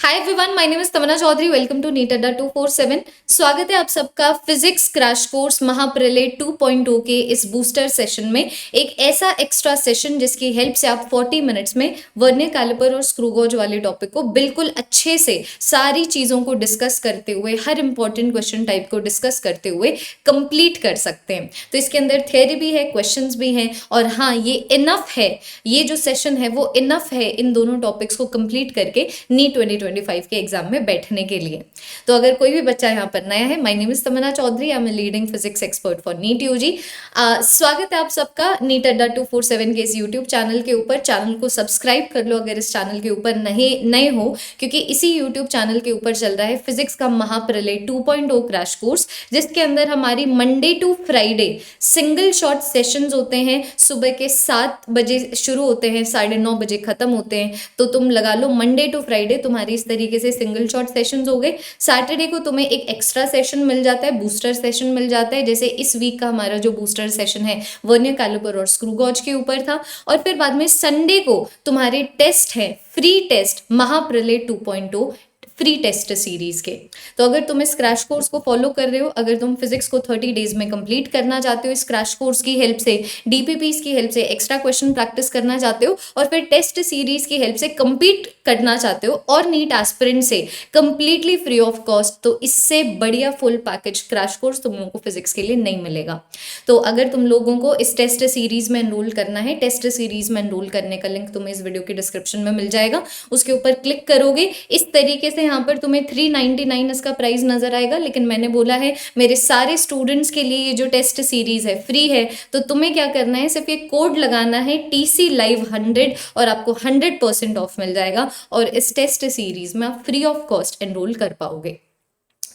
Hi everyone, my name is Tamanna Chaudhary. Welcome to NEET Adda 247। स्वागत है आप सबका फिजिक्स क्रैश कोर्स महाप्रलय 2.0 के इस बूस्टर सेशन में। एक ऐसा एक्स्ट्रा सेशन जिसकी हेल्प से आप 40 मिनट्स में वर्नियर कैलिपर और स्क्रू गॉज वाले टॉपिक को बिल्कुल अच्छे से सारी चीज़ों को डिस्कस करते हुए, हर इंपॉर्टेंट क्वेश्चन टाइप को डिस्कस करते हुए कंप्लीट कर सकते हैं। तो इसके अंदर थियरी भी है, क्वेश्चंस भी हैं, और हाँ, ये इनफ है, ये जो सेशन है वो इनफ है इन दोनों टॉपिक्स को कंप्लीट करके नीट 2025 के एग्जाम में बैठने के लिए। तो अगर कोई भी बच्चा यहाँ पर नया है, my name is Tamanna Chaudhary, I am leading physics expert for NEET UG. स्वागत है आप सबका नीट अड्डा 247 के इस यूट्यूब चैनल के ऊपर। चैनल को सब्सक्राइब कर लो अगर इस चैनल के ऊपर नए हो, क्योंकि इसी यूट्यूब चैनल के ऊपर चल रहा है फिजिक्स का महाप्रलय 2.0 क्रैश कोर्स, जिसके अंदर हमारी Monday to Friday single shot sessions होते हैं। सुबह के 7 बजे शुरू होते हैं, 9:30 बजे खत्म होते हैं। तो तुम लगा लो मंडे टू फ्राइडे तुम्हारी इस तरीके से सिंगल शॉट सेशंस हो गए। सैटरडे को तुम्हें एक एक्स्ट्रा सेशन मिल जाता है, बूस्टर सेशन मिल जाता है। जैसे इस वीक का हमारा जो बूस्टर सेशन है वर्नियर कैलिपर और स्क्रू गॉज के ऊपर था। और फिर बाद में संडे को तुम्हारे टेस्ट है, फ्री टेस्ट महाप्रलय 2.0 फ्री टेस्ट सीरीज के। तो अगर तुम इस क्रैश कोर्स को फॉलो कर रहे हो, अगर तुम फिजिक्स को 30 डेज में कंप्लीट करना चाहते हो इस क्रैश कोर्स की हेल्प से, डीपीपीस की हेल्प से एक्स्ट्रा क्वेश्चन प्रैक्टिस करना चाहते हो, और फिर टेस्ट सीरीज की हेल्प से कंप्लीट करना चाहते हो, और नीट एस्पिरेंट से कंप्लीटली फ्री ऑफ कॉस्ट, तो इससे बढ़िया फुल पैकेज क्रैश कोर्स तुम लोगों को फिजिक्स के लिए नहीं मिलेगा। तो अगर तुम लोगों को इस टेस्ट सीरीज में एनरोल करना है, टेस्ट सीरीज में एनरोल करने का लिंक तुम्हें इस वीडियो के डिस्क्रिप्शन में मिल जाएगा। उसके ऊपर क्लिक करोगे, इस तरीके से यहाँ पर तुम्हें 399 इसका प्राइस नजर आएगा। लेकिन मैंने बोला है मेरे सारे स्टूडेंट्स के लिए ये जो टेस्ट सीरीज है फ्री है, तो तुम्हें क्या करना है, सिर्फ ये कोड लगाना है TC Live 100 और आपको 100% ऑफ मिल जाएगा, और इस टेस्ट सीरीज में आप फ्री ऑफ कॉस्ट एनरोल कर पाओगे।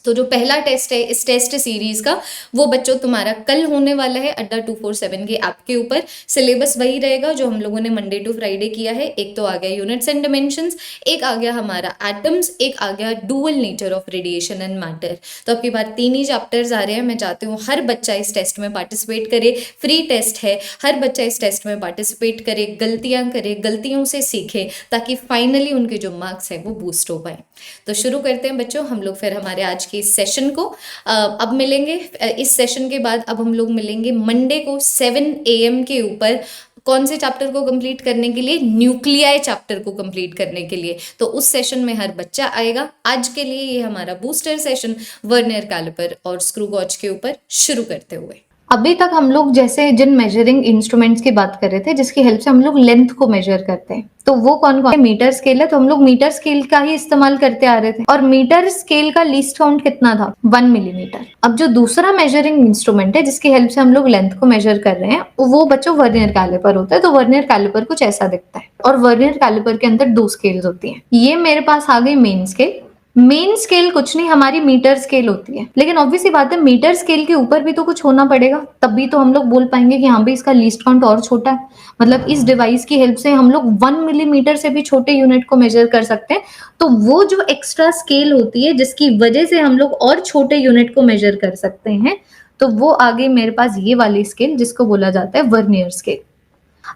तो जो पहला टेस्ट है इस टेस्ट सीरीज का, वो बच्चों तुम्हारा कल होने वाला है अड्डा 247 के ऐप के ऊपर। सिलेबस वही रहेगा जो हम लोगों ने मंडे टू फ्राइडे किया है। एक तो आ गया यूनिट्स एंड डिमेंशंस, एक आ गया हमारा एटम्स, एक आ गया dual nature of radiation and matter. तो आपकी बात 3 ही चैप्टर्स आ रहे हैं। मैं चाहती हूँ हर बच्चा इस टेस्ट में पार्टिसिपेट करे, फ्री टेस्ट है, हर बच्चा इस टेस्ट में पार्टिसिपेट करे, गलतियां करे, गलतियों से सीखे, ताकि फाइनली उनके जो मार्क्स है वो बूस्ट हो पाए। तो शुरू करते हैं बच्चों हम लोग फिर हमारे आज के इस सेशन को। अब मिलेंगे इस सेशन के बाद, अब हम लोग मिलेंगे मंडे को 7 AM के ऊपर। कौन से चैप्टर को कंप्लीट करने के लिए? न्यूक्लियाई चैप्टर को कंप्लीट करने के लिए। तो उस सेशन में हर बच्चा आएगा। आज के लिए ये हमारा बूस्टर सेशन वर्नियर कैलिपर और स्क्रू गॉज के ऊपर शुरू करते हुए, अभी तक हम लोग जैसे जिन मेजरिंग इंस्ट्रूमेंट्स की बात कर रहे थे, जिसकी हेल्प से हम लोग लेंथ को मेजर करते हैं, तो वो कौन कौन? मीटर स्केल है, तो हम लोग मीटर स्केल का ही इस्तेमाल करते आ रहे थे। और मीटर स्केल का लीस्ट काउंट कितना था? 1 मिलीमीटर। अब जो दूसरा मेजरिंग इंस्ट्रूमेंट है जिसकी हेल्प से हम लोग लेंथ को मेजर कर रहे हैं, वो बच्चों वर्नियर कैलिपर होता है। तो वर्नियर कैलिपर कुछ ऐसा दिखता है, और वर्नियर कैलिपर के अंदर 2 स्केल्स होती हैं। ये मेरे पास आ गई मेन स्केल। मेन स्केल कुछ नहीं, हमारी मीटर स्केल होती है। लेकिन ऑब्वियसली बात है, मीटर स्केल के ऊपर भी तो कुछ होना पड़ेगा, तभी तो हम लोग बोल पाएंगे कि हाँ भाई इसका लीस्ट काउंट और छोटा है। मतलब इस डिवाइस की हेल्प से हम लोग 1 मिलीमीटर से भी छोटे यूनिट को मेजर कर सकते हैं। तो वो जो एक्स्ट्रा स्केल होती है जिसकी वजह से हम लोग और छोटे यूनिट को मेजर कर सकते हैं, तो वो आगे मेरे पास ये वाली स्केल, जिसको बोला जाता है वर्नियर स्केल।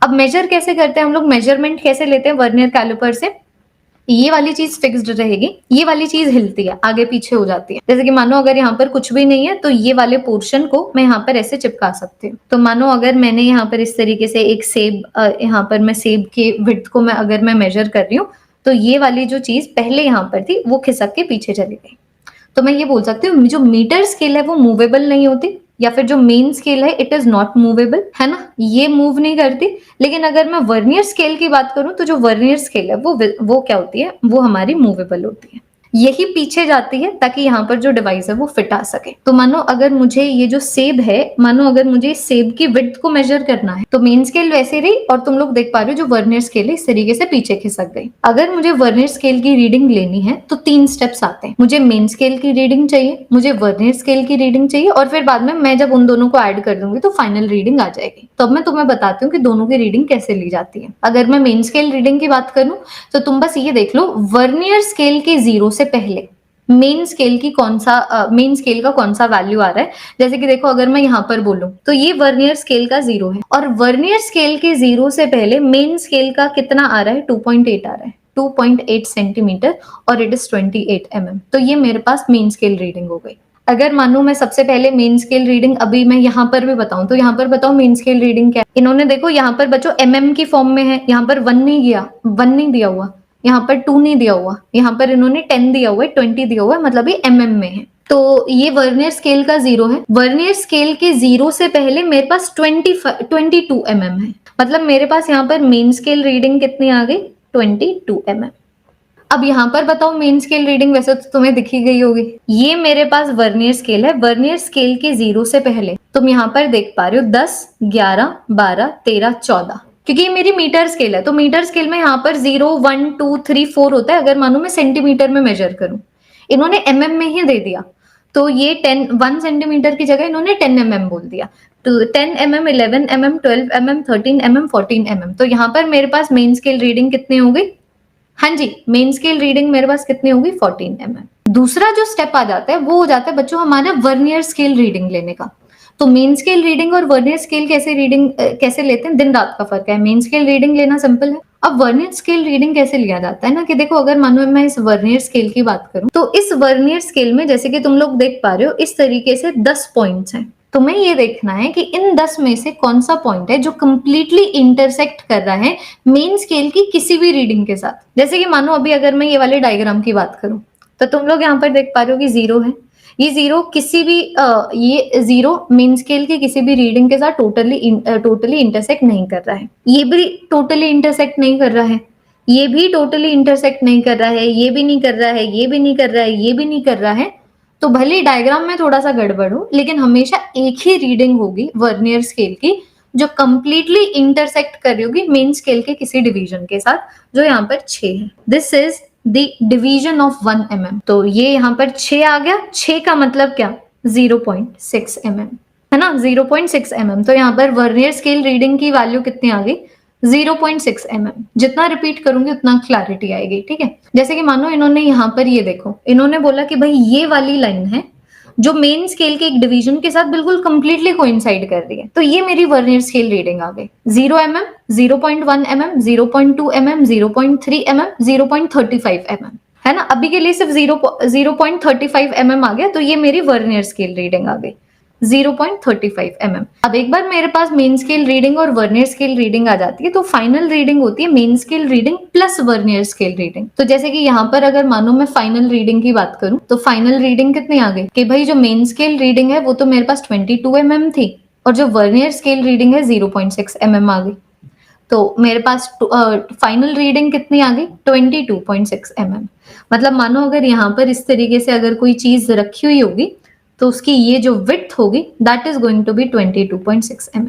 अब मेजर कैसे करते हैं हम लोग? मेजरमेंट कैसे लेते हैं वर्नियर कैलिपर से? ये वाली चीज फिक्स्ड रहेगी, ये वाली चीज हिलती है, आगे पीछे हो जाती है। जैसे कि मानो अगर यहाँ पर कुछ भी नहीं है, तो ये वाले पोर्शन को मैं यहाँ पर ऐसे चिपका सकती हूँ। तो मानो अगर मैंने यहाँ पर इस तरीके से एक सेब, यहाँ पर मैं सेब के विड्थ को मैं अगर मैं मेजर कर रही हूँ, तो ये वाली जो चीज पहले यहाँ पर थी वो खिसक के पीछे चली गई। तो मैं ये बोल सकती हूँ जो मीटर स्केल है वो मूवेबल नहीं होती, या फिर जो मेन स्केल है इट इज नॉट मूवेबल, है ना, ये मूव नहीं करती। लेकिन अगर मैं वर्नियर स्केल की बात करूं, तो जो वर्नियर स्केल है वो क्या होती है? वो हमारी मूवेबल होती है। यही पीछे जाती है ताकि यहाँ पर जो डिवाइस है वो फिट आ सके। तो मानो अगर मुझे ये जो सेब है, मानो अगर मुझे सेब की विड्थ को मेजर करना है, तो मेन स्केल वैसे रही, और तुम लोग देख पा रहे हो जो वर्नियर स्केल है इस तरीके से पीछे खिसक गई। अगर मुझे वर्नियर स्केल की रीडिंग लेनी है तो 3 स्टेप्स आते हैं। मुझे मेन स्केल की रीडिंग चाहिए, मुझे वर्नियर स्केल की रीडिंग चाहिए, और फिर बाद में मैं जब उन दोनों को ऐड कर दूंगी तो फाइनल रीडिंग आ जाएगी। तो अब मैं तुम्हें बताती हूँ कि दोनों की रीडिंग कैसे ली जाती है। अगर मैं मेन स्केल रीडिंग की बात करूं, तो तुम बस ये देख लो, वर्नियर स्केल के 0 से पहले मेन स्केल की मेन स्केल का कौन सा वैल्यू आ रहा है। जैसे कि देखो, अगर मैं यहाँ पर बोलूं तो ये वर्नियर स्केल का 0 है, और वर्नियर स्केल के 0 से पहले मेन स्केल का कितना आ रहा है? 2.8 आ रहा है। 2.8 सेंटीमीटर और इट इज 28 mm। तो ये मेरे पास मेन स्केल रीडिंग हो गई। अगर मानो मैं सबसे पहले मेन स्केल रीडिंग अभी मैं यहाँ पर भी बताऊं, तो यहाँ पर बताओ मेन स्केल रीडिंग क्या है। इन्होंने देखो यहाँ पर बच्चों mm की फॉर्म में है, यहाँ पर 1 नहीं दिया हुआ, यहाँ पर 2 नहीं दिया हुआ, यहाँ पर इन्होंने 10 दिया हुआ है, 20 दिया हुआ है, मतलब ये mm में है। तो ये वर्नियर स्केल का 0 है। वर्नियर स्केल के 0 से पहले मेरे पास 22 mm है, मतलब मेरे पास यहाँ पर मेन स्केल रीडिंग कितनी आ गई, 22 mm। अब यहाँ पर बताओ मेन स्केल रीडिंग वैसे तो तुम्हें दिखी गई होगी। ये मेरे पास वर्नियर स्केल है। वर्नियर स्केल के 0 से पहले तुम यहाँ पर देख पा रहे हो 10, 11, 12, 13, 14, क्योंकि ये मेरी मीटर स्केल है। तो मीटर स्केल में यहाँ पर 0, 1, 2, 3, 4 होता है। अगर मानो मैं सेंटीमीटर में मेजर करूं, इन्होंने mm में ही दे दिया, तो ये 1 सेंटीमीटर की जगह इन्होंने 10 mm बोल दिया। तो 10 mm, 11 mm, 12 mm, 13 mm, 14 mm। तो यहाँ पर मेरे पास मेन स्केल रीडिंग कितनी हो गई, हाँ जी, मेन स्केल रीडिंग मेरे पास कितनी होगी, 14 mm। दूसरा जो स्टेप आ जाता है वो हो जाता है बच्चों हमारा वर्नियर स्केल रीडिंग लेने का। तो मेन स्केल रीडिंग और वर्नियर स्केल कैसे लेते हैं, दिन रात का फर्क है। मेन स्केल रीडिंग लेना सिंपल है। अब वर्नियर स्केल रीडिंग कैसे लिया जाता है ना, कि देखो अगर मानो मैं इस वर्नियर स्केल की बात करूं, तो इस वर्नियर स्केल में जैसे कि तुम लोग देख पा रहे हो इस तरीके से 10 पॉइंट्स हैं। तुम्हें ये देखना है कि इन 10 में से कौन सा पॉइंट है जो कंप्लीटली इंटरसेक्ट कर रहा है मेन स्केल की किसी भी रीडिंग के साथ। जैसे कि मानो अभी अगर मैं ये वाले डायग्राम की बात करूं, तो तुम लोग यहाँ पर देख पा रहे हो कि 0 है। ये 0 किसी भी ये 0 मेन स्केल की किसी भी रीडिंग के साथ टोटली इंटरसेक्ट नहीं कर रहा है। ये भी टोटली इंटरसेक्ट नहीं कर रहा है, ये भी टोटली इंटरसेक्ट नहीं कर रहा है, ये भी नहीं कर रहा है, ये भी नहीं कर रहा है, ये भी नहीं कर रहा है। तो भले डायग्राम में थोड़ा सा गड़बड़ हो, लेकिन हमेशा एक ही रीडिंग होगी वर्नियर स्केल की जो कंप्लीटली इंटरसेक्ट कर रही होगी मेन स्केल के किसी डिवीजन के साथ, जो यहाँ पर 6 है। This is the division of 1 mm। तो ये यहाँ पर 6 आ गया। 6 का मतलब क्या, 0.6 mm है ना, 0.6 mm। तो यहाँ पर वर्नियर स्केल रीडिंग की वैल्यू कितनी आ गई, 0.6 mm। जितना रिपीट करूंगी उतना क्लैरिटी आएगी, ठीक है। जैसे कि मानो इन्होंने यहाँ पर ये देखो, इन्होंने बोला कि भाई ये वाली लाइन है जो मेन स्केल के एक डिवीजन के साथ बिल्कुल कंप्लीटली कोइंसाइड कर रही है, तो ये मेरी वर्नियर स्केल रीडिंग आ गई। 0 mm, 0.1 mm, 0.2 mm, 0.3 mm, 0.35 mm है ना। अभी के लिए सिर्फ 0.35 mm आ गया, तो ये मेरी वर्नियर स्केल रीडिंग आ गई 0.35 mm। अब एक बार मेरे पास मेन स्केल रीडिंग और वर्नियर स्केल रीडिंग आ जाती है, तो फाइनल रीडिंग होती है main scale reading plus vernier scale reading. तो जैसे कि यहाँ पर अगर मानो मैं फाइनल रीडिंग की बात करूं, तो फाइनल रीडिंग कितनी आ गई कि भाई जो मेन स्केल रीडिंग है वो तो मेरे पास 22 mm थी, और जो वर्नियर स्केल रीडिंग है 0.6 mm आ गई। तो मेरे पास फाइनल रीडिंग कितनी आ गई, 22.6 mm। मतलब मानो अगर यहाँ पर इस तरीके से अगर कोई चीज रखी हुई होगी, तो उसकी ये जो विड्थ होगी that is going to be 22.6 mm।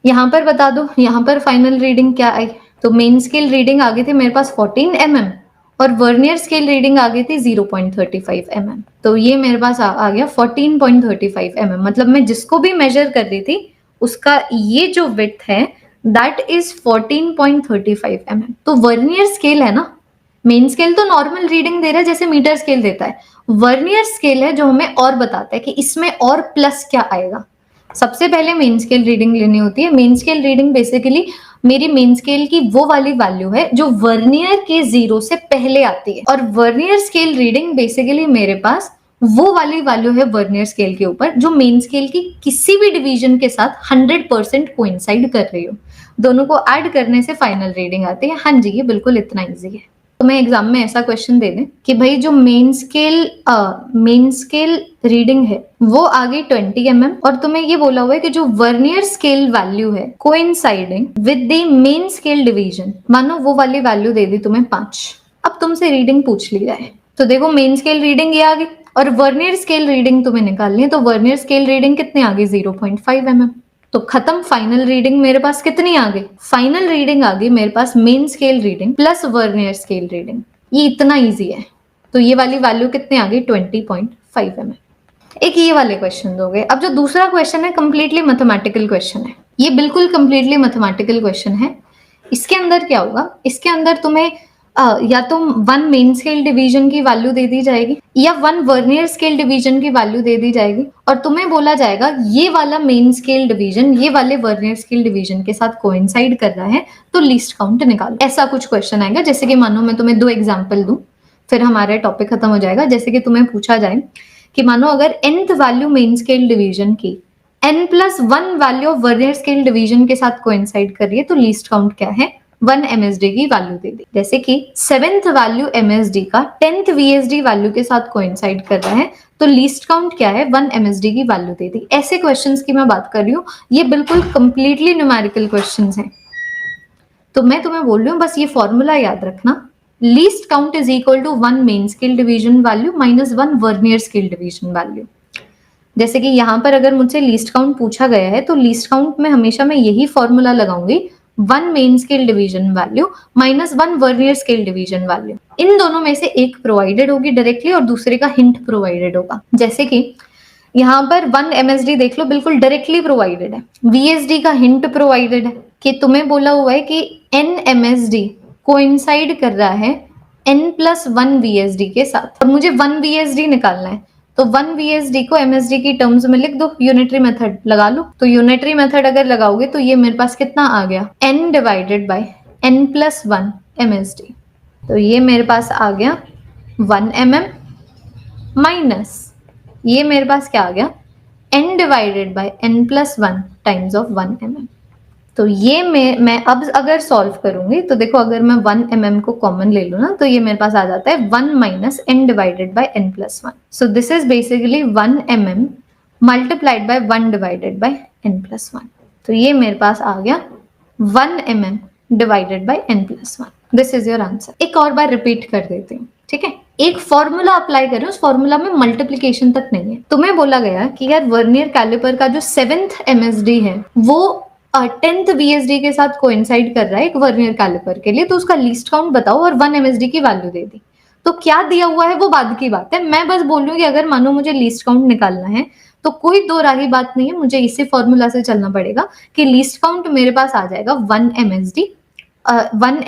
यहाँ पर बता दो यहाँ पर फाइनल रीडिंग क्या आई, तो मेन स्केल रीडिंग आ गई थी मेरे पास 14 mm और वर्नियर स्केल रीडिंग आ गई थी 0.35 mm। तो ये मेरे पास आ गया 14.35 mm। मतलब मैं जिसको भी मेजर कर रही थी उसका ये जो विड्थ है दैट इज 14.35 mm। तो वर्नियर स्केल है ना, मेन स्केल तो नॉर्मल रीडिंग दे रहा है जैसे मीटर स्केल देता है, वर्नियर स्केल है जो हमें और बताता है कि इसमें और प्लस क्या आएगा। सबसे पहले मेन स्केल रीडिंग लेनी होती है। मेन स्केल रीडिंग बेसिकली मेरी मेन स्केल की वो वाली वैल्यू है जो वर्नियर के 0 से पहले आती है, और वर्नियर स्केल रीडिंग बेसिकली मेरे पास वो वाली वैल्यू है वर्नियर स्केल के ऊपर जो मेन स्केल की किसी भी डिवीजन के साथ 100% कोइंसाइड कर रही हो। दोनों को ऐड करने से फाइनल रीडिंग आती है। हाँ जी, ये बिल्कुल इतना ईजी है। तो मैं एग्जाम में ऐसा क्वेश्चन दे दें कि भाई जो मेन स्केल रीडिंग है वो आ गई 20 mm, और तुम्हें ये बोला हुआ है कि जो वर्नियर स्केल वैल्यू है coinciding with the main scale division, मानो वो वाली वैल्यू दे दी तुम्हें 5। अब तुमसे रीडिंग पूछ ली जाए, तो देखो मेन स्केल रीडिंग ये आ गई और वर्नियर स्केल रीडिंग तुम्हें निकालनी है, तो वर्नियर स्केल रीडिंग कितनी आ गई, 0.5 mm। तो खत्म। फाइनल रीडिंग मेरे पास कितनी आ गई, फाइनल रीडिंग आ गई मेरे पास main scale reading plus vernier scale reading. ये इतना इजी है। तो ये वाली वैल्यू कितनी आ गई, 20.5 mm। एक ये वाले क्वेश्चन दोगे। अब जो दूसरा क्वेश्चन है कंप्लीटली मैथमेटिकल क्वेश्चन है, ये बिल्कुल कंप्लीटली मैथमेटिकल क्वेश्चन है। इसके अंदर क्या होगा, इसके अंदर तुम्हें या तो 1 मेन स्केल डिवीजन की वैल्यू दे दी जाएगी या 1 वर्नियर स्केल डिवीजन की वैल्यू दे दी जाएगी और तुम्हें बोला जाएगा ये वाला मेन स्केल डिवीजन ये वाले वर्नियर स्केल डिवीजन के साथ कोइंसाइड कर रहा है तो लीस्ट काउंट निकालो। ऐसा कुछ क्वेश्चन आएगा। जैसे कि मानो मैं तुम्हें 2 एग्जांपल दूं फिर हमारा टॉपिक खत्म हो जाएगा। जैसे कि तुम्हें पूछा जाए कि मानो अगर nth value main scale division की n+1 value of vernier scale division के साथ कोइंसाइड कर रही है तो लीस्ट काउंट क्या है, 1 MSD की वैल्यू दे दी। जैसे कि 7th वैल्यू MSD का 10th VSD वैल्यू के साथ कोइंसाइड कर रहा है तो लीस्ट काउंट क्या है, 1 MSD की वैल्यू दे दी। ऐसे क्वेश्चंस की मैं बात कर रही हूँ, ये बिल्कुल कंप्लीटली न्यूमेरिकल क्वेश्चंस हैं। तो मैं तुम्हें बोल रही हूँ बस ये फॉर्मूला याद रखना, least count is equal to 1 main scale division value minus 1 vernier scale division value. जैसे कि यहाँ पर अगर मुझसे लीस्ट काउंट पूछा गया है तो लीस्ट काउंट में हमेशा मैं यही फॉर्मूला लगाऊंगी, 1 main scale division value minus 1 vernier scale division value. इन दोनों में से एक प्रोवाइडेड होगी डायरेक्टली और दूसरे का हिंट प्रोवाइडेड होगा। जैसे कि यहाँ पर 1 MSD देख लो बिल्कुल डायरेक्टली प्रोवाइडेड है, VSD का हिंट प्रोवाइडेड है कि तुम्हें बोला हुआ है कि n MSD कोइंसाइड कर रहा है n+1 VSD के साथ और मुझे 1 VSD निकालना है तो 1 VSD को MSD की टर्म्स में लिख दो, यूनिटरी मेथड लगा लो। तो यूनिटरी मेथड अगर लगाओगे तो ये मेरे पास कितना आ गया, n divided by n+1 MSD। तो ये मेरे पास आ गया 1 mm माइनस ये मेरे पास क्या आ गया, n divided by n+1 times of 1 mm। तो ये मैं अब अगर सॉल्व करूंगी तो देखो अगर मैं 1 mm को कॉमन ले लूं ना तो ये मेरे पास आ जाता है 1 minus n divided by n+1। So this is basically 1 mm multiplied by 1 divided by n+1। तो ये मेरे पास आ गया 1 mm divided by n+1। This is your answer. एक और बार रिपीट कर देती हूँ, ठीक है। एक फॉर्मूला अप्लाई करो, उस फॉर्मूला में मल्टीप्लिकेशन तक नहीं है। तुम्हें बोला गया कि यार वर्नियर कैलिपर का जो 7th MSD है वो 10th VSD के साथ कोइंसाइड कर रहा है एक वर्नियर कैलिपर के लिए, तो उसका लीस्ट काउंट बताओ और 1 MSD की वैल्यू दे दी। तो क्या दिया हुआ है वो बाद की बात है, मैं बस बोल रही हूँ कि अगर मानो मुझे लीस्ट काउंट निकालना है तो कोई दो राही बात नहीं है, मुझे इसी फॉर्मूला से चलना पड़ेगा कि लीस्ट काउंट मेरे पास आ जाएगा 1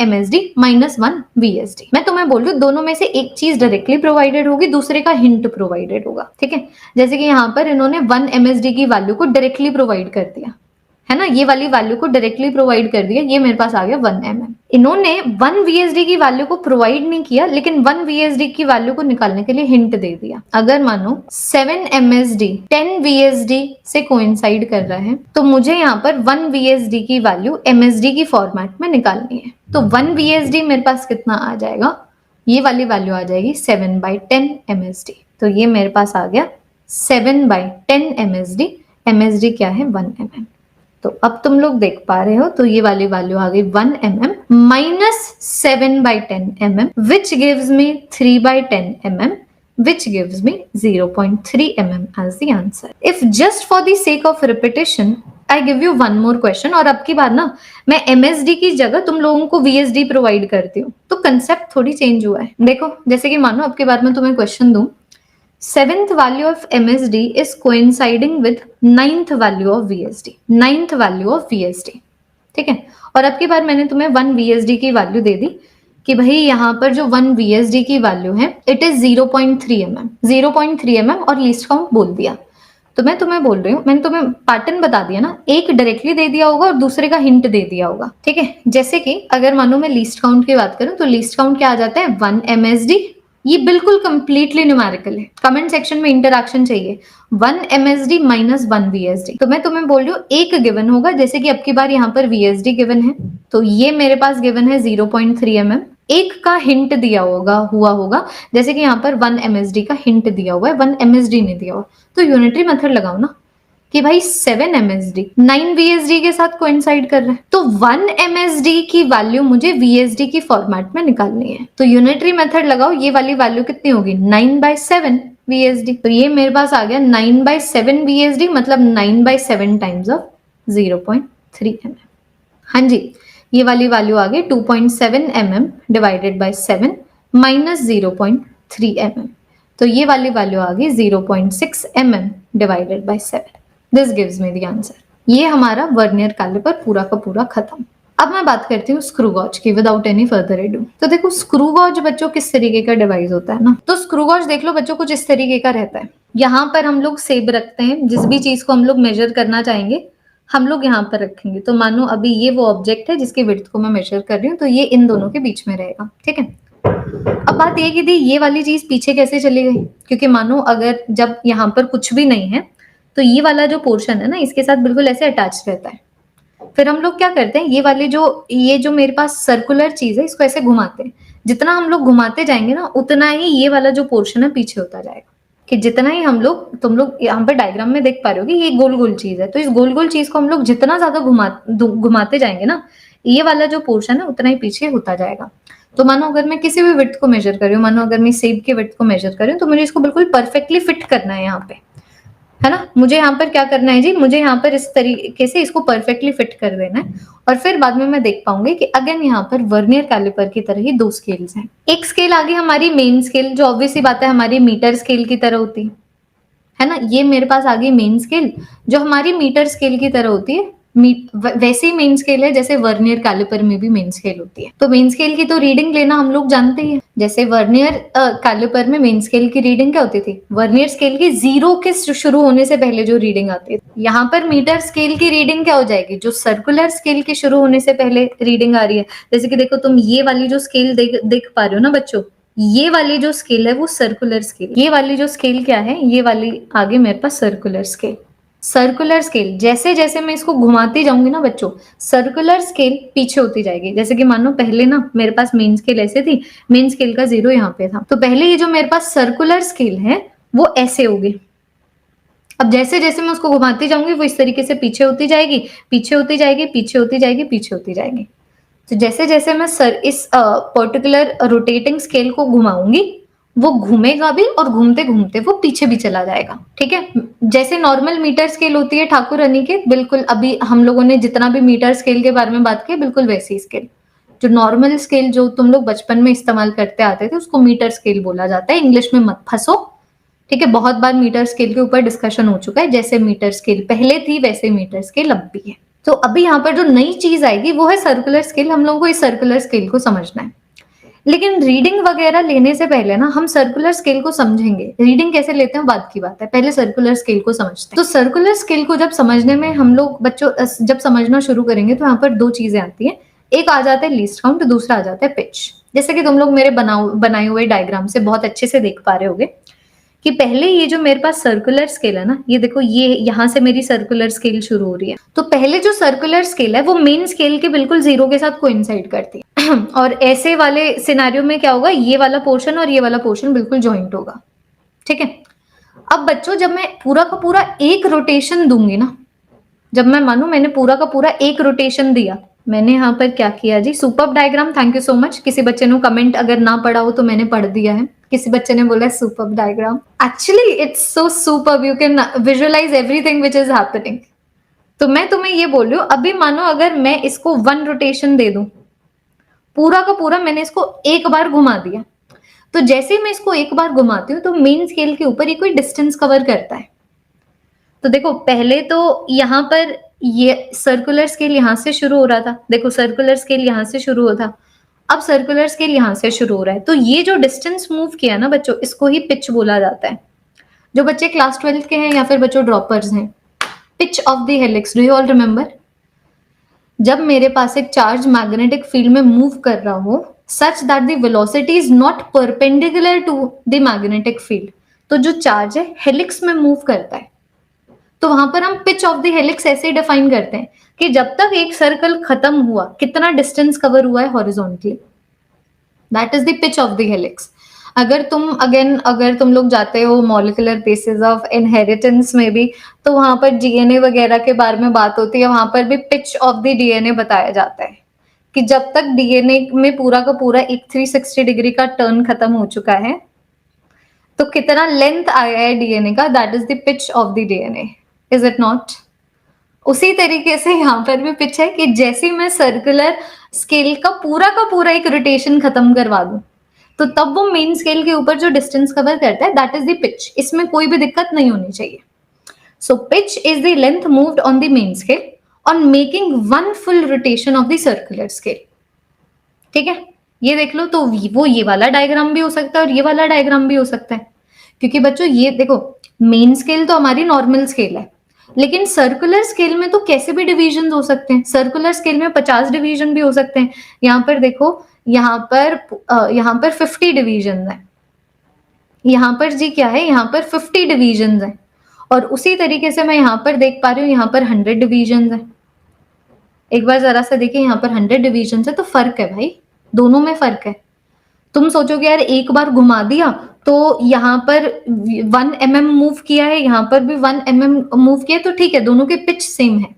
MSD माइनस 1 VSD। मैं तुम्हें बोल रही हूँ दोनों में से एक चीज डायरेक्टली प्रोवाइडेड होगी, दूसरे का हिंट प्रोवाइडेड होगा, ठीक है। जैसे कि यहाँ पर इन्होंने 1 MSD की वैल्यू को डायरेक्टली प्रोवाइड कर दिया है ना, ये वाली वैल्यू को डायरेक्टली प्रोवाइड कर दिया, ये मेरे पास आ गया 1 mm। इन्होंने 1 VSD की वैल्यू को प्रोवाइड नहीं किया लेकिन 1 VSD की वैल्यू को निकालने के लिए हिंट दे दिया। अगर मानो 7 MSD 10 VSD से कोइंसाइड कर रहा है तो मुझे यहाँ पर 1 VSD की वैल्यू MSD की फॉर्मेट में निकालनी है। तो 1 VSD मेरे पास कितना आ जाएगा, ये वाली वैल्यू आ जाएगी 7/10 MSD। तो ये मेरे पास आ गया 7/10 MSD। MSD क्या है, 1 mm। तो अब तुम लोग देख पा रहे हो, तो ये वाली वैल्यू आ गई 1 mm minus 7/10 mm which gives me 3/10 mm which gives me 0.3 mm as the answer. If just for the sake of repetition I give you one more question, और अब की बार ना मैं MSD की जगह तुम लोगों को VSD प्रोवाइड करती हूँ, तो कंसेप्ट थोड़ी चेंज हुआ है। देखो जैसे कि मानो अब की बार मैं तुम्हें क्वेश्चन दूं, 7th value of MSD is coinciding with 9th value of VSD, 9th value of VSD, ठीक है। और अब की बार मैंने तुम्हें 1 VSD की वैल्यू दे दी कि भाई यहाँ पर जो 1 VSD की वैल्यू है इट इज 0.3 mm, 0.3 mm और लीस्ट काउंट बोल दिया। तो मैं तुम्हें बोल रही हूँ, मैंने तुम्हें पैटर्न बता दिया ना, एक डायरेक्टली दे दिया होगा और दूसरे का हिंट दे दिया होगा, ठीक है। जैसे कि अगर मानो मैं लीस्ट काउंट की बात करूं तो लीस्ट काउंट क्या आ जाता है, 1 MSD। ये बिल्कुल कंप्लीटली न्यूमेरिकल है, कमेंट सेक्शन में इंटरैक्शन चाहिए। 1 MSD माइनस 1 VSD। तो मैं तुम्हें बोल रही हूँ एक गिवन होगा, जैसे कि अब की बार यहाँ पर VSD गिवन है तो ये मेरे पास गिवन है 0.3 mm, एक का हिंट दिया होगा जैसे कि यहाँ पर 1 MSD का हिंट दिया हुआ है, 1 MSD नहीं दिया हुआ, तो यूनिटरी मेथड लगाओ ना कि भाई 7 MSD 9 VSD के साथ कोइंसाइड कर रहा है, तो 1 MSD की वैल्यू मुझे VSD की फॉर्मेट में निकालनी है। तो यूनिटरी मेथड लगाओ, ये वाली वैल्यू कितनी होगी, 9/7 VSD। तो ये मेरे पास आ गया 9/7 VSD, मतलब 9/7 टाइम्स ऑफ 0.3 mm। हाँ जी, ये वाली वैल्यू आ गई 2.7 mm divided by 7 minus 0.3 mm। तो ये वाली वैल्यू आ गई 0.6 mm divided by 7। This gives me the answer. ये हमारा वर्नियर कैलिपर पूरा का पूरा खत्म। अब मैं बात करती हूँ स्क्रू गॉज की विदाउट एनी फर्दर एडू। तो देखो स्क्रू गॉज बच्चों किस तरीके का डिवाइस होता है ना, तो स्क्रू गॉज देख लो बच्चों कुछ इस तरीके का रहता है। यहाँ पर हम लोग सेब रखते हैं, जिस भी चीज को हम लोग मेजर करना चाहेंगे हम लोग यहाँ पर रखेंगे। तो मानो अभी ये वो ऑब्जेक्ट है जिसकी विड्थ को मैं मेजर कर रही हूँ, तो ये इन दोनों के बीच में रहेगा, ठीक है। अब बात ये की थी ये वाली चीज पीछे कैसे चली गई, क्योंकि मानो अगर जब यहाँ पर कुछ भी नहीं है तो ये वाला जो पोर्शन है ना इसके साथ बिल्कुल ऐसे अटैच रहता है। फिर हम लोग क्या करते हैं, ये जो मेरे पास सर्कुलर चीज है इसको ऐसे घुमाते हैं। जितना हम लोग घुमाते जाएंगे ना उतना ही ये वाला जो पोर्शन है पीछे होता जाएगा। कि जितना ही तुम लोग यहाँ पर डायग्राम में देख पा रहे हो कि ये गोल गोल चीज है, तो इस गोल गोल चीज को हम लोग जितना ज्यादा घुमाते जाएंगे ना ये वाला जो पोर्शन है उतना ही पीछे होता जाएगा। तो मानो अगर मैं किसी भी विड्थ को मेजर कर रही हूँ, मानो अगर मैं सेब के विड्थ को मेजर कर रही हूँ, तो मुझे इसको बिल्कुल परफेक्टली फिट करना है यहाँ पे, है ना। मुझे यहाँ पर क्या करना है जी, मुझे यहाँ पर इस तरीके से इसको परफेक्टली फिट कर देना है। और फिर बाद में मैं देख पाऊंगी कि अगेन यहाँ पर वर्नियर कैलिपर की तरह ही दो स्केल्स हैं। एक स्केल आगे हमारी मेन स्केल, जो ऑब्वियसली बात है हमारी मीटर स्केल की तरह होती है ना। ये मेरे पास आ गई मेन स्केल जो हमारी मीटर स्केल की तरह होती है। वैसे ही मेन स्केल है जैसे वर्नियर कैलिपर में भी मेन स्केल होती है। तो मेन स्केल की तो रीडिंग लेना हम लोग जानते ही हैं। जैसे वर्नियर कैलिपर में मेन स्केल की रीडिंग क्या होती थी, वर्नियर स्केल की 0 के शुरू होने से पहले जो रीडिंग आती है। यहाँ पर मीटर स्केल की रीडिंग क्या हो जाएगी, जो सर्कुलर स्केल के शुरू होने से पहले रीडिंग आ रही है। जैसे कि देखो तुम ये वाली जो स्केल देख पा रहे हो ना बच्चों, ये वाली जो स्केल है वो सर्कुलर स्केल। ये वाली जो स्केल क्या है, ये वाली आगे मेरे पास सर्कुलर स्केल। सर्कुलर स्केल जैसे जैसे मैं इसको घुमाती जाऊंगी ना बच्चों, सर्कुलर स्केल पीछे होती जाएगी। जैसे कि मानो पहले ना मेरे पास मेन स्केल ऐसे थी, मेन स्केल का 0 यहाँ पे था, तो पहले ये जो मेरे पास सर्कुलर स्केल है वो ऐसे होगी। अब जैसे जैसे मैं उसको घुमाती जाऊंगी वो इस तरीके से पीछे होती जाएगी, पीछे होती जाएगी, पीछे होती जाएगी, पीछे होती जाएगी। तो जैसे जैसे मैं इस पर्टिकुलर रोटेटिंग स्केल को घुमाऊंगी वो घूमेगा भी और घूमते घूमते वो पीछे भी चला जाएगा, ठीक है। जैसे नॉर्मल मीटर स्केल होती है ठाकुर रानी के, बिल्कुल अभी हम लोगों ने जितना भी मीटर स्केल के बारे में बात की बिल्कुल वैसी स्केल। जो नॉर्मल स्केल जो तुम लोग बचपन में इस्तेमाल करते आते थे उसको मीटर स्केल बोला जाता है। इंग्लिश में मत फंसो, ठीक है। बहुत बार मीटर स्केल के ऊपर डिस्कशन हो चुका है। जैसे मीटर स्केल पहले थी वैसे मीटर स्केल अब भी है। तो अभी यहाँ पर जो नई चीज आएगी वो है सर्कुलर स्केल। हम लोगों को इस सर्कुलर स्केल को समझना है, लेकिन रीडिंग वगैरह लेने से पहले ना हम सर्कुलर स्केल को समझेंगे। रीडिंग कैसे लेते हैं बात की बात है, पहले सर्कुलर स्केल को समझते हैं। तो सर्कुलर स्केल को जब समझने में हम लोग बच्चों जब समझना शुरू करेंगे तो यहाँ पर दो चीजें आती है। एक आ जाता है लीस्ट काउंट, दूसरा आ जाता है पिच। जैसे कि तुम लोग मेरे बनाए हुए डायग्राम से बहुत अच्छे से देख पा रहे होगे कि पहले ये जो मेरे पास सर्कुलर स्केल है ना, ये देखो ये यहाँ से मेरी सर्कुलर स्केल शुरू हो रही है। तो पहले जो सर्कुलर स्केल है वो मेन स्केल के बिल्कुल 0 के साथ कोइंसाइड करती है। और ऐसे वाले सिनेरियो में क्या होगा, ये वाला पोर्शन और ये वाला पोर्शन बिल्कुल ज्वाइंट होगा, ठीक है। अब बच्चों जब मैं पूरा का पूरा एक रोटेशन दूंगी ना, जब मैं मानू मैंने पूरा का पूरा एक रोटेशन दिया, मैंने यहाँ पर क्या किया जी, superb diagram, thank you so much. किसी बच्चे ने कमेंट अगर ना पढ़ा हो तो मैंने पढ़ दिया है। किसी बच्चे ने बोला superb diagram, actually it's so superb, you can visualise everything which is happening. तो मैं तुम्हें ये बोल रही हूँ, अभी मानो अगर मैं इसको 1 रोटेशन दे दूं, पूरा का पूरा मैंने इसको एक बार घुमा दिया, तो जैसे ही मैं इसको एक बार घुमाती हूँ तो मेन स्केल के ऊपर ये कोई डिस्टेंस कवर करता है। तो देखो पहले तो यहाँ पर ये सर्कुलर स्केल यहाँ से शुरू हो रहा था, देखो सर्कुलर स्केल यहाँ से शुरू होता, अब सर्कुलर स्केल यहाँ से शुरू हो रहा है। तो ये जो डिस्टेंस मूव किया ना बच्चों, इसको ही पिच बोला जाता है। जो बच्चे क्लास 12 के हैं या फिर बच्चों ड्रॉपर्स हैं, pitch of the helix, do you all remember? जब मेरे पास एक चार्ज मैग्नेटिक फील्ड में मूव कर रहा हो such that the velocity is not perpendicular to the magnetic field, तो जो चार्ज है हेलिक्स में मूव करता है। तो वहां पर हम पिच ऑफ द हेलिक्स ऐसे ही डिफाइन करते हैं कि जब तक एक सर्कल खत्म हुआ कितना डिस्टेंस कवर हुआ है horizontally, that is the pitch of the helix. अगर तुम लोग जाते हो मॉलिक्यूलर बेसिस ऑफ इनहेरिटेंस में भी, तो वहां पर डीएनए वगैरह के बारे में बात होती है, वहां पर भी पिच ऑफ द डीएनए बताया जाता है कि जब तक डीएनए में पूरा का पूरा एक 360 डिग्री का टर्न खत्म हो चुका है तो कितना लेंथ आया है डीएनए का, that is the pitch of the DNA, is it not? उसी तरीके से यहाँ पर भी पिच है कि जैसे मैं सर्कुलर स्केल का पूरा एक रोटेशन खत्म करवा दूं तो तब वो मेन स्केल के ऊपर जो डिस्टेंस कवर करता है दैट इज द पिच। इसमें कोई भी दिक्कत नहीं होनी चाहिए। So pitch is the length moved on the main scale on making one full rotation of the circular scale. ठीक है, ये देख लो, तो वो ये वाला डायग्राम भी हो सकता है और ये वाला डायग्राम भी हो सकता है, क्योंकि बच्चों ये देखो, मेन स्केल तो हमारी नॉर्मल स्केल है, लेकिन सर्कुलर स्केल में तो कैसे भी डिवीजन हो सकते हैं। सर्कुलर स्केल में 50 डिवीजन भी हो सकते हैं। यहाँ पर देखो, यहाँ पर 50 डिवीजन है, यहाँ पर जी क्या है, यहाँ पर 50 डिवीजन है, और उसी तरीके से मैं यहाँ पर देख पा रही हूँ, यहाँ पर 100 डिवीजन है। एक बार जरा सा देखिए, यहाँ पर 100 डिवीजन है, तो फर्क है भाई, दोनों में फर्क है। तुम सोचोगे यार एक बार घुमा दिया तो यहाँ पर 1 mm मूव किया है, यहाँ पर भी 1 mm मूव किया, तो ठीक है, दोनों के पिच सेम है,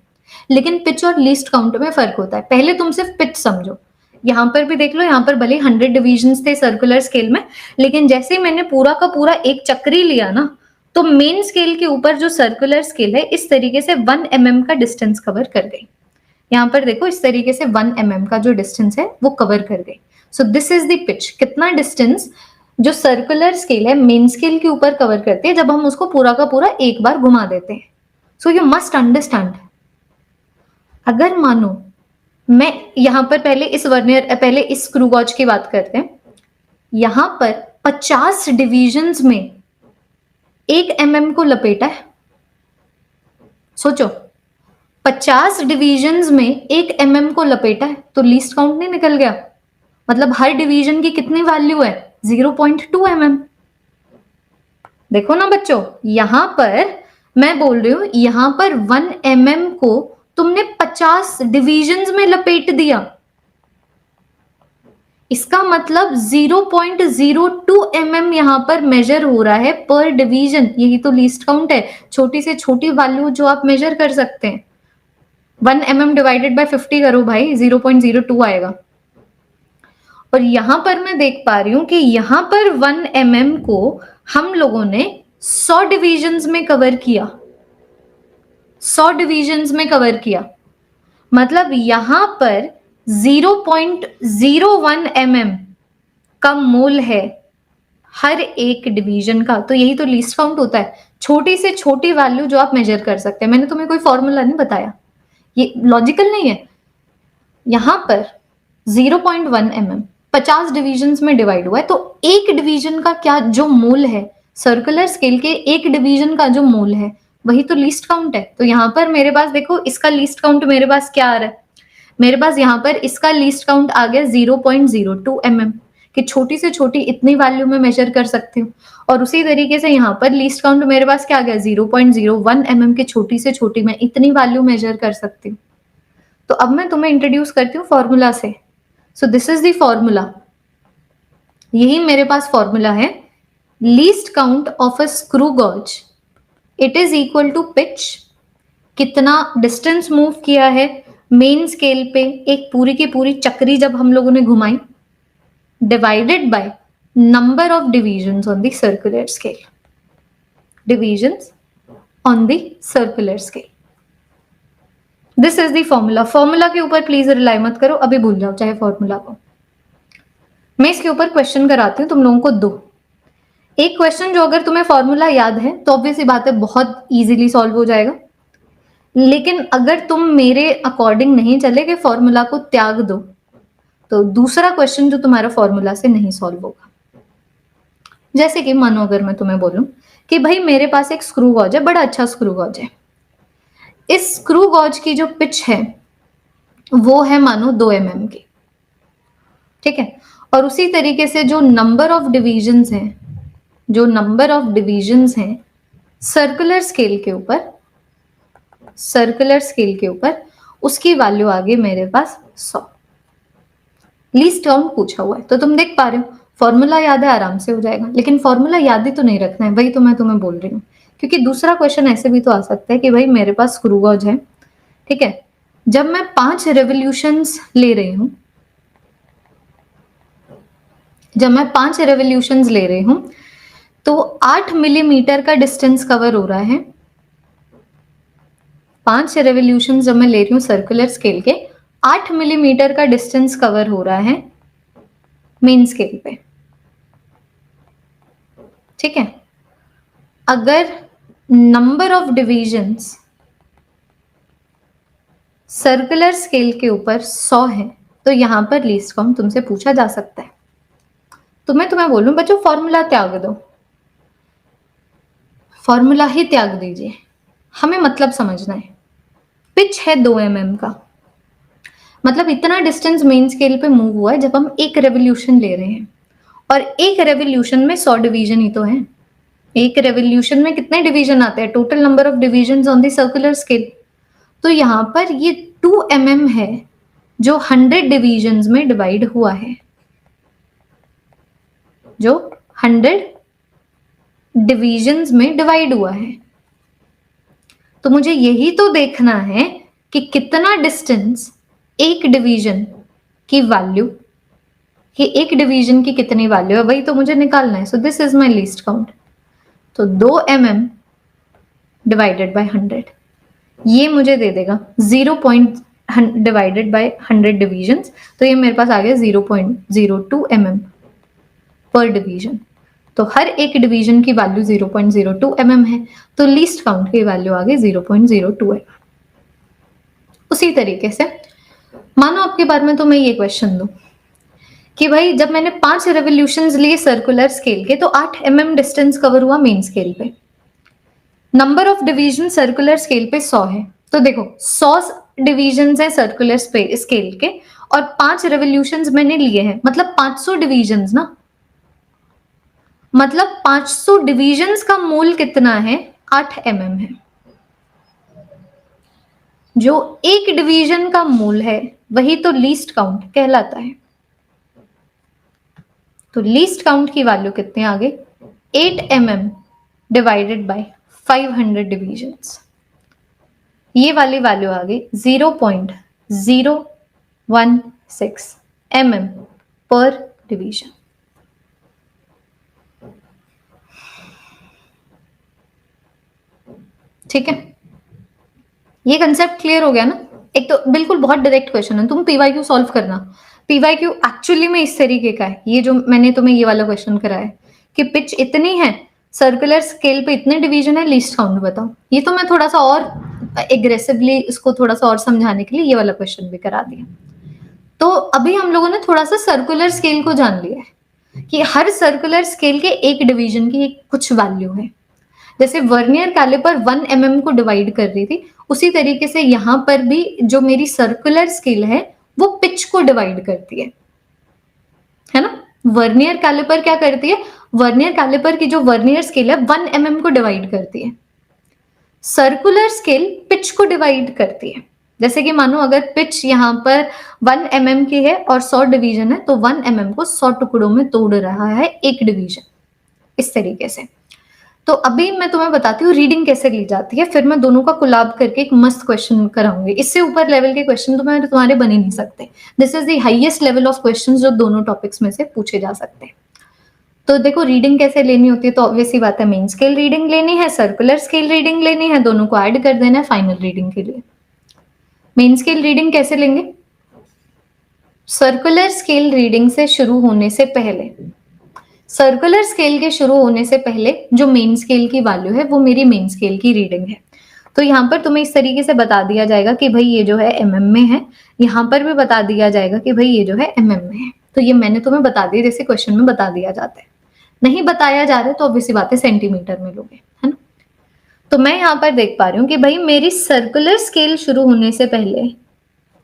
लेकिन पिच और लीस्ट काउंट में फर्क होता है। पहले तुम सिर्फ पिच समझो। यहाँ पर भी देख लो, यहाँ पर भले 100 डिविजन्स थे सर्कुलर स्केल में, लेकिन जैसे ही मैंने पूरा का पूरा एक चक्री लिया ना, तो मेन स्केल के ऊपर जो सर्कुलर स्केल है इस तरीके से 1 mm का डिस्टेंस कवर कर गई। यहाँ पर देखो, इस तरीके से 1 mm का जो डिस्टेंस है वो कवर कर गई। सो दिस इज द पिच। कितना डिस्टेंस जो सर्कुलर स्केल है मेन स्केल के ऊपर कवर करती है जब हम उसको पूरा का पूरा एक बार घुमा देते हैं। सो यू मस्ट अंडरस्टैंड, अगर मानो मैं यहाँ पर पहले इस स्क्रू गॉज की बात करते हैं, यहाँ पर 50 डिविजन्स में 1 mm को लपेटा है। सोचो, 50 डिविजन्स में 1 mm को लपेटा है, तो लीस्ट काउंट नहीं निकल गया? मतलब हर डिवीजन की कितनी वैल्यू है? 0.2 mm। देखो ना बच्चों, यहां पर मैं बोल रही हूं, यहां पर 1 mm को तुमने 50 डिविजन्स में लपेट दिया, इसका मतलब 0.02 mm यहां पर मेजर हो रहा है पर डिवीजन। यही तो लीस्ट काउंट है, छोटी से छोटी वैल्यू जो आप मेजर कर सकते हैं। 1 mm डिवाइडेड बाय 50 करो भाई, 0.02 आएगा। और यहां पर मैं देख पा रही हूं कि यहां पर 1 mm को हम लोगों ने 100 डिविजन्स में कवर किया, 100 डिविजन्स में कवर किया, मतलब यहां पर 0.01 mm का मोल है हर एक डिवीजन का। तो यही तो लीस्ट काउंट होता है, छोटी से छोटी वैल्यू जो आप मेजर कर सकते हैं। मैंने तुम्हें कोई फॉर्मूला नहीं बताया, ये लॉजिकल नहीं है। यहां पर 0.1 mm 50 डिविजन्स में डिवाइड हुआ है, तो एक डिवीजन का क्या जो मोल है, सर्कुलर स्केल के एक डिवीजन का जो मोल है वही तो लीस्ट काउंट है। तो यहाँ पर मेरे पास देखो, इसका लीस्ट काउंट मेरे पास क्या आ रहा है, मेरे पास यहाँ पर इसका लीस्ट काउंट आ गया 0.02 mm, कि छोटी से छोटी इतनी वैल्यू में मेजर कर सकती हूँ। और उसी तरीके से यहाँ पर लीस्ट काउंट मेरे पास क्या आ गया, 0.01 mm की छोटी से छोटी मैं इतनी वैल्यू मेजर कर सकती हूँ। तो अब मैं तुम्हें इंट्रोड्यूस करती हूँ फॉर्मूला से। So this is the formula, यही मेरे पास फॉर्मूला है। Least count of a screw gauge, it is equal to pitch, कितना डिस्टेंस मूव किया है मेन स्केल पे एक पूरी की पूरी चक्री जब हम लोगों ने घुमाई, divided by number of divisions on the circular scale, divisions on the circular scale. This is the formula. Formula के ऊपर प्लीज रिलाई मत करो, अभी भूल जाओ चाहे फॉर्मूला को। मैं इसके ऊपर क्वेश्चन कराती हूँ तुम लोगों को दो। एक क्वेश्चन जो अगर तुम्हें फॉर्मूला याद है तो ऑब्वियस बात है बहुत इजीली सॉल्व हो जाएगा, लेकिन अगर तुम मेरे अकॉर्डिंग नहीं चले कि फॉर्मूला को त्याग दो, तो दूसरा क्वेश्चन जो तुम्हारा फॉर्मूला से नहीं सॉल्व होगा। जैसे कि मानो अगर मैं तुम्हें बोलूं कि भाई मेरे पास एक स्क्रू गॉज है, बड़ा अच्छा स्क्रू गॉज है, इस स्क्रू गॉज की जो पिच है वो है मानो 2 mm की, ठीक है। और उसी तरीके से जो नंबर ऑफ डिविजन्स हैं, जो नंबर ऑफ डिविजन्स हैं सर्कुलर स्केल के ऊपर, सर्कुलर स्केल के ऊपर, उसकी वैल्यू आ गई मेरे पास 100। लीस्ट काउंट पूछा हुआ है, तो तुम देख पा रहे हो फॉर्मूला याद है, आराम से हो जाएगा। लेकिन फॉर्मूला याद ही तो नहीं रखना है, वही तो मैं तुम्हें बोल रही हूँ। क्योंकि दूसरा क्वेश्चन ऐसे भी तो आ सकता है कि भाई मेरे पास स्क्रू गॉज है, ठीक है, जब मैं 5 रेवोल्यूशंस ले रही हूं, जब मैं 5 रेवोल्यूशंस ले रही हूं तो 8 मिलीमीटर का डिस्टेंस कवर हो रहा है। 5 रेवोल्यूशंस जब मैं ले रही हूं सर्कुलर स्केल के, 8 मिलीमीटर का डिस्टेंस कवर हो रहा है मेन स्केल पे, ठीक है। अगर number of divisions circular scale के ऊपर 100 है, तो यहाँ पर लीस्ट काउंट तुमसे पूछा जा सकता है। तो मैं तुम्हें बोलूं बच्चों फॉर्मूला त्याग दो, फॉर्मूला ही त्याग दीजिए, हमें मतलब समझना है। पिच है 2 mm का, मतलब इतना डिस्टेंस मेन स्केल पे मूव हुआ है जब हम एक रेवोल्यूशन ले रहे हैं, और एक रेवोल्यूशन में 100 डिवीजन ही तो है। एक रेवोल्यूशन में कितने डिवीजन आते हैं, total number of division on the circular scale. तो यहाँ पर ये 2 mm है जो 100 डिवीजन में डिवाइड हुआ है, जो 100 डिवीजन में डिवाइड हुआ है। तो मुझे यही तो देखना है कि कितना डिस्टेंस एक डिवीजन की वैल्यू, कि एक डिवीजन की कितनी वैल्यू है, वही तो मुझे निकालना है। सो this is my least count. तो 2 mm डिवाइडेड बाय 100, ये मुझे दे देगा 0. डिवाइडेड बाय 100 डिवीजन, तो ये मेरे पास आ गया 0.02 mm पर डिवीजन। तो हर एक डिवीजन की वैल्यू 0.02 mm है, तो लीस्ट काउंट की वैल्यू आ गई 0.02 mm। उसी तरीके से मानो आपके बारे में तो मैं ये क्वेश्चन दूं कि भाई जब मैंने 5 रेवोल्यूशंस लिए सर्कुलर स्केल के, तो 8 mm डिस्टेंस कवर हुआ मेन स्केल पे। Number of division circular scale पे 100 है, तो देखो 100 डिवीजन है सर्कुलर स्केल के, और 5 रेवोल्यूशंस मैंने लिए हैं, मतलब 500 डिवीजन ना, मतलब 500 डिवीजन्स का मोल कितना है, 8 mm है। जो एक डिवीजन का मोल है वही तो लीस्ट काउंट कहलाता है। तो लीस्ट काउंट की वैल्यू कितने आ गए, 8 mm डिवाइडेड बाय 500 डिवीजन्स, ये वाली वैल्यू आ गई 0.016 mm पर डिवीजन। ठीक है, ये कंसेप्ट क्लियर हो गया ना। एक तो बिल्कुल बहुत डायरेक्ट क्वेश्चन है, तुम पीवाईक्यू सॉल्व करना। पीवाईक्यू एक्चुअली में इस तरीके का है, ये जो मैंने तुम्हें ये वाला क्वेश्चन कराया है कि पिच इतनी है, सर्कुलर स्केल पे इतने डिवीजन है, लीस्ट काउंट बताओ। ये तो मैं थोड़ा सा और एग्रेसिवली इसको थोड़ा सा और समझाने के लिए ये वाला क्वेश्चन भी करा दिया। तो अभी हम लोगों ने थोड़ा सा सर्कुलर स्केल को जान लिया है कि हर सर्कुलर स्केल के एक डिवीजन की कुछ वैल्यू है। जैसे वर्नियर कैलिपर 1 mm को डिवाइड कर रही थी, उसी तरीके से यहाँ पर भी जो मेरी सर्कुलर स्केल है वो पिच को डिवाइड करती है ना। वर्नियर कैलिपर क्या करती है, वर्नियर कैलिपर की जो वर्नियर स्केल है 1 mm को डिवाइड करती है, सर्कुलर स्केल पिच को डिवाइड करती है। जैसे कि मानो अगर पिच यहाँ पर 1 mm की है और 100 डिवीजन है, तो 1 mm को 100 टुकड़ों में तोड़ रहा है एक डिवीजन, इस तरीके से। तो अभी मैं तुम्हें बताती हूँ रीडिंग कैसे ली जाती है, फिर मैं दोनों का कोलाब करके एक मस्त क्वेश्चन कराऊंगी। इससे ऊपर लेवल के क्वेश्चन तो तुम्हारे बन ही नहीं सकते। This is the highest level of questions जो दोनों टॉपिक्स में से पूछे जा सकते हैं। तो देखो रीडिंग कैसे लेनी होती है, तो ऑब्वियस सी बात है, मेन स्केल रीडिंग लेनी है, सर्कुलर स्केल रीडिंग लेनी है, दोनों को ऐड कर देना है फाइनल रीडिंग के लिए। मेन स्केल रीडिंग कैसे लेंगे, सर्कुलर स्केल रीडिंग से शुरू होने से पहले, सर्कुलर स्केल के शुरू होने से पहले जो मेन स्केल की वैल्यू है वो मेरी मेन स्केल की रीडिंग है। तो यहाँ पर तुम्हें इस तरीके से बता दिया जाएगा कि भाई ये जो है mm में है, यहाँ पर भी बता दिया जाएगा कि भाई ये जो है mm में है। तो ये मैंने तुम्हें बता दिया जैसे क्वेश्चन में बता दिया जाता है। नहीं बताया जा रहा है तो ऑब्वियसली बात है सेंटीमीटर में लोगे, है ना। तो मैं यहाँ पर देख पा रही हूँ कि भाई मेरी सर्कुलर स्केल शुरू होने से पहले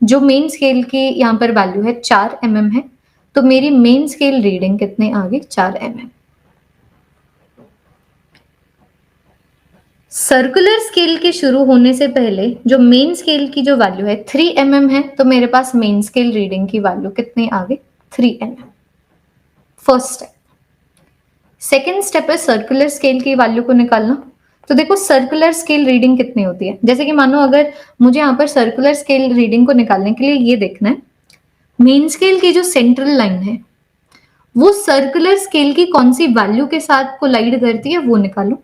जो मेन स्केल की यहाँ पर वैल्यू है 4 mm है, तो मेरी मेन स्केल रीडिंग कितने आ गई, 4 mm। सर्कुलर स्केल के शुरू होने से पहले जो मेन स्केल की जो वैल्यू है 3 mm है, तो मेरे पास मेन स्केल रीडिंग की वैल्यू कितनी आ गई, 3 mm। First step. Second step है सर्कुलर स्केल की वैल्यू को निकालना। तो देखो सर्कुलर स्केल रीडिंग कितनी होती है, जैसे कि मानो अगर मुझे यहाँ पर सर्कुलर स्केल रीडिंग को निकालने के लिए ये देखना है मेन स्केल की जो सेंट्रल लाइन है वो सर्कुलर स्केल की कौन सी वैल्यू के साथ कोलाइड करती है वो निकालो,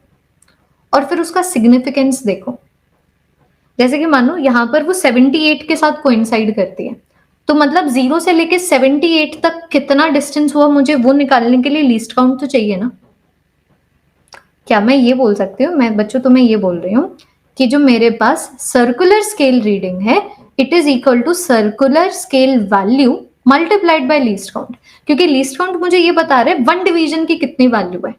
और फिर उसका सिग्निफिकेंस देखो। जैसे कि मानो यहाँ पर वो 78 के साथ कोइंसाइड करती है, तो मतलब 0 से लेके 78 तक कितना डिस्टेंस हुआ मुझे वो निकालने के लिए लीस्ट काउंट तो चाहिए ना। क्या मैं ये बोल सकती हूँ, मैं बच्चों तुम्हें ये बोल रही हूँ कि जो मेरे पास सर्कुलर स्केल रीडिंग है it is equal to circular scale value multiplied by least count, क्योंकि लीस्ट काउंट मुझे ये बता रहा है 1 डिवीजन की कितनी वैल्यू है।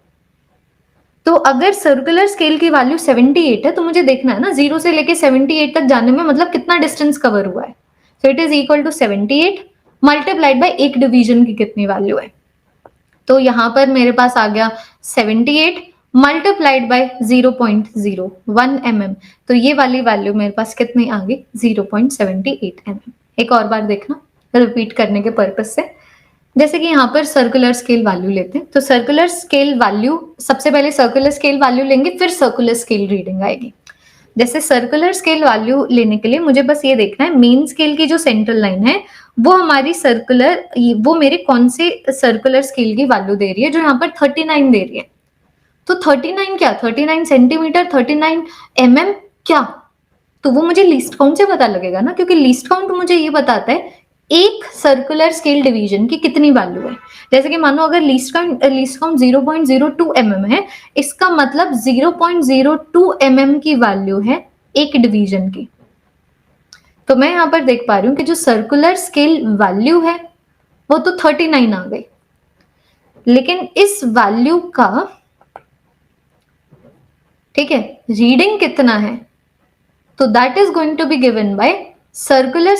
तो अगर सर्कुलर स्केल की वैल्यू 78 है तो मुझे देखना है ना 0 से लेके 78 तक जाने में मतलब कितना डिस्टेंस कवर हुआ है। So it is equal to 78 multiplied by एक डिवीजन की कितनी वैल्यू है। तो यहां पर मेरे पास आ गया 78 मल्टीप्लाइड बाय 0.01 mm, तो ये वाली वैल्यू मेरे पास कितनी आ गई 0.78 mm। एक और बार देखना रिपीट करने के पर्पज से, जैसे कि यहाँ पर सर्कुलर स्केल वैल्यू लेते हैं, तो सर्कुलर स्केल वैल्यू सबसे पहले सर्कुलर स्केल वैल्यू लेंगे फिर सर्कुलर स्केल रीडिंग आएगी। जैसे सर्कुलर स्केल वैल्यू लेने के लिए मुझे बस ये देखना है मेन स्केल की जो सेंट्रल लाइन है वो हमारी सर्कुलर, वो मेरे कौन से सर्कुलर स्केल की वैल्यू दे रही है, जो यहाँ पर 39 दे रही है। तो 39 क्या, 39 सेंटीमीटर, 39 mm क्या, तो वो मुझे लीस्ट काउंट से पता लगेगा ना, क्योंकि लीस्ट काउंट मुझे ये बताता है एक सर्कुलर स्केल डिवीजन की कितनी वैल्यू है। जैसे कि मानो अगर लीस्ट काउंट 0.02 mm है, इसका मतलब 0.02 mm की वैल्यू है एक डिवीजन की। तो मैं यहां पर देख पा रही हूं कि जो सर्कुलर स्केल वैल्यू है वो तो 39 आ गई, लेकिन इस वैल्यू का, ठीक है, रीडिंग कितना है, तो that is going to be given by circular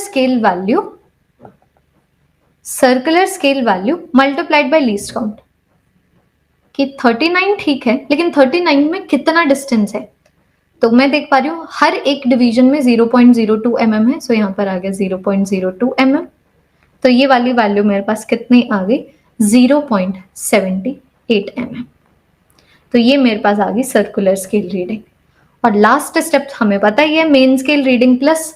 scale value multiplied by least count. कि 39 ठीक है, लेकिन 39 में कितना डिस्टेंस है, तो मैं देख पा रही हूँ हर एक डिवीजन में 0.02 mm है, सो यहाँ पर आ गया 0.02 mm। तो ये वाली वैल्यू मेरे पास कितनी आ गई 0.78 mm। तो ये मेरे पास आ गई सर्कुलर स्केल रीडिंग। और लास्ट स्टेप हमें पता ही है main scale reading plus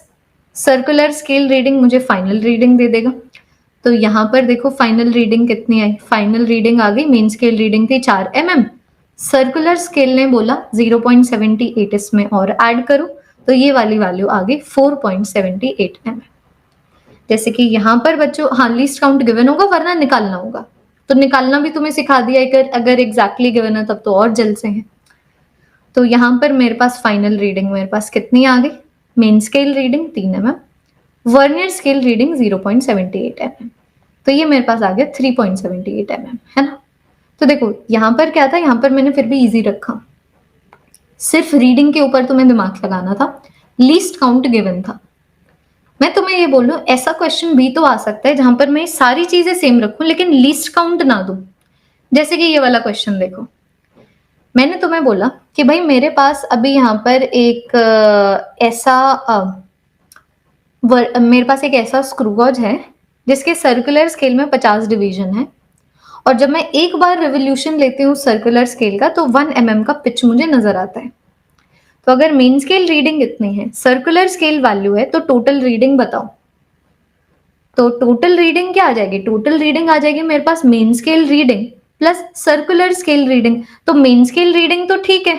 circular scale reading मुझे फाइनल रीडिंग दे देगा। तो यहाँ पर देखो फाइनल रीडिंग कितनी आई, फाइनल रीडिंग आ गई, मेन स्केल रीडिंग थी 4 mm, सर्कुलर स्केल ने बोला 0.78 इसमें और ऐड करो, तो ये वाली वैल्यू आ गई 4.78 mm। जैसे कि यहाँ पर बच्चों हाँ लीस्ट काउंट गिवन होगा वरना निकालना होगा, तो निकालना भी तुम्हें सिखा दिया अगर एग्जैक्टली गिवन है तब तो और जल्द से है। तो यहाँ पर मेरे पास फाइनल रीडिंग मेरे पास कितनी आ गई, main scale reading 3 mm, vernier scale reading 0.78 mm, तो ये मेरे पास आ गया 3.78 mm, है ना। तो देखो यहाँ पर क्या था, यहाँ पर मैंने फिर भी इजी रखा, सिर्फ रीडिंग के ऊपर तुम्हें दिमाग लगाना था, लीस्ट काउंट गिवन था। मैं तुम्हें ये बोल रहा हूँ ऐसा क्वेश्चन भी तो आ सकता है जहां पर मैं सारी चीजें सेम रखूं लेकिन लीस्ट काउंट ना दूं। जैसे कि ये वाला क्वेश्चन देखो, मैंने तुम्हें बोला कि भाई मेरे पास अभी यहाँ पर एक मेरे पास एक ऐसा स्क्रू गॉज है जिसके सर्कुलर स्केल में 50 डिवीजन है, और जब मैं एक बार रेवोल्यूशन लेती हूँ सर्कुलर स्केल का तो 1 mm का पिच मुझे नजर आता है। तो अगर मेन स्केल रीडिंग इतनी है, सर्कुलर स्केल वैल्यू है, तो टोटल रीडिंग बताओ। तो टोटल रीडिंग क्या आ जाएगी, टोटल रीडिंग आ जाएगी मेरे पास main scale reading plus circular scale reading. तो मेन स्केल रीडिंग तो ठीक है,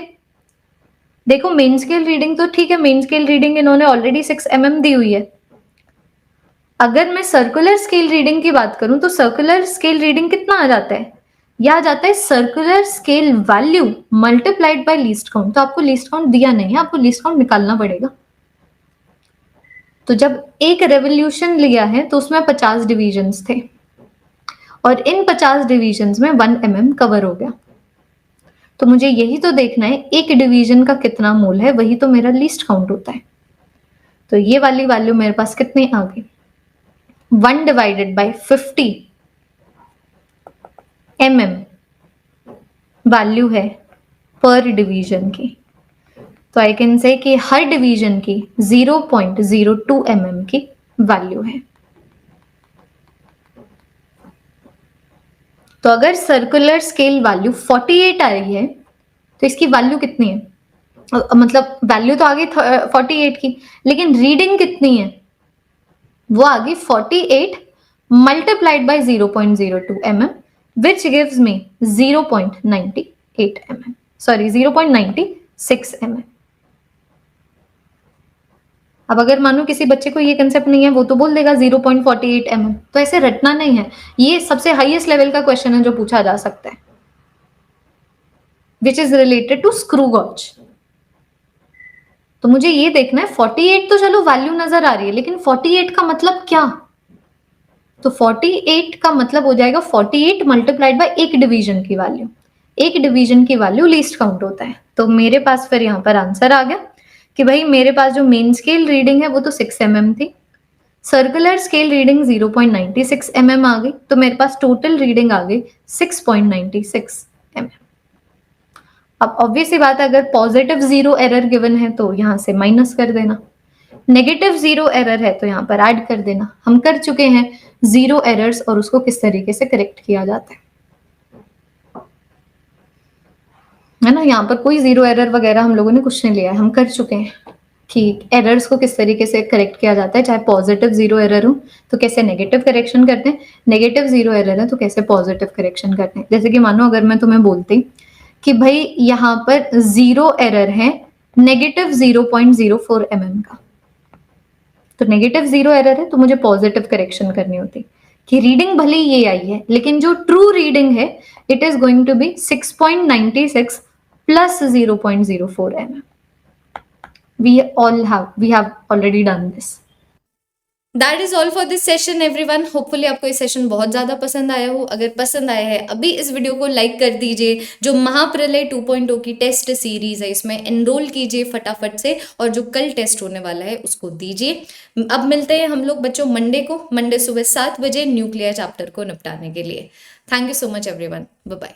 देखो मेन स्केल रीडिंग तो ठीक है, मेन स्केल रीडिंग इन्होंने ऑलरेडी 6 mm दी हुई है। अगर मैं सर्कुलर स्केल रीडिंग की बात करूं तो सर्कुलर स्केल रीडिंग कितना आ जाता है, यह आ जाता है circular scale value multiplied by least count. तो आपको लीस्ट काउंट दिया नहीं है, आपको लीस्ट काउंट निकालना पड़ेगा। तो जब एक रेवोल्यूशन लिया है तो उसमें 50 डिवीजन्स थे और इन 50 डिवीजन्स में 1 mm कवर हो गया। तो मुझे यही तो देखना है एक डिवीजन का कितना मोल है, वही तो मेरा लीस्ट काउंट होता है। तो ये वाली वैल्यू मेरे पास कितनी आ गई, 1 डिवाइडेड बाय 50 mm वैल्यू है पर डिवीजन की। तो आई कैन से कि हर डिवीजन की 0.02 mm की वैल्यू है। तो अगर सर्कुलर स्केल वैल्यू 48 आ रही है तो इसकी वैल्यू कितनी है, मतलब वैल्यू तो आ गई 48 की, लेकिन रीडिंग कितनी है, वो आ गई 48 multiplied by 0.02 mm which gives me 0.98 mm, sorry 0.96 mm। अब अगर मानो किसी बच्चे को ये कंसेप्ट नहीं है वो तो बोल देगा 0.48 mm, तो ऐसे रटना नहीं है, ये सबसे हाईएस्ट लेवल का क्वेश्चन है जो पूछा जा सकता है which is related to screw gauge. तो मुझे ये देखना है 48 तो चलो वैल्यू नजर आ रही है, लेकिन 48 का मतलब क्या? तो 48 का मतलब हो जाएगा 48 मल्टीप्लाइड बाय एक डिवीजन की वैल्यू। एक डिवीजन की वैल्यू लीस्ट काउंट होता है। तो मेरे पास फिर यहाँ पर आंसर आ गया कि भाई मेरे पास जो मेन स्केल रीडिंग है वो तो 6 mm थी, सर्कुलर स्केल रीडिंग 0.96 mm आ गई, तो मेरे पास टोटल रीडिंग आ गई 6.96 mm। अब ऑब्वियस सी बात है, अगर पॉजिटिव जीरो एरर गिवन है तो यहाँ से माइनस कर देना, नेगेटिव जीरो एरर है तो यहाँ पर ऐड कर देना। हम कर चुके हैं जीरो एरर्स और उसको किस तरीके से करेक्ट किया जाता है ना। यहाँ पर कोई जीरो एरर वगैरह हम लोगों ने कुछ नहीं लिया है, हम कर चुके हैं कि एरर्स को किस तरीके से करेक्ट किया जाता है। चाहे पॉजिटिव जीरो एरर हो तो कैसे नेगेटिव करेक्शन करते हैं, नेगेटिव जीरो एरर है तो कैसे पॉजिटिव करेक्शन करते हैं। जैसे कि मानो अगर मैं तुम्हें बोलती कि भाई यहाँ पर जीरो एरर है नेगेटिव 0.04 mm का, तो नेगेटिव जीरो एरर है तो मुझे पॉजिटिव करेक्शन करनी होती कि रीडिंग भले ही ये आई है लेकिन जो ट्रू रीडिंग है it is going to be 6.96 plus 0.04 mm। we have already done this। That is all for this session everyone. Hopefully आपको ये सेशन बहुत ज़्यादा पसंद आया हो। अगर पसंद आया है अभी इस वीडियो को लाइक कर दीजिए। जो महाप्रलय 2.0 की टेस्ट सीरीज है इसमें एनरोल कीजिए फटाफट से, और जो कल टेस्ट होने वाला है उसको दीजिए। अब मिलते हैं हम लोग बच्चों मंडे सुबह 7 बजे न्यूक्लियर चैप्टर को निपटाने के लिए। Thank you so much everyone, bye bye.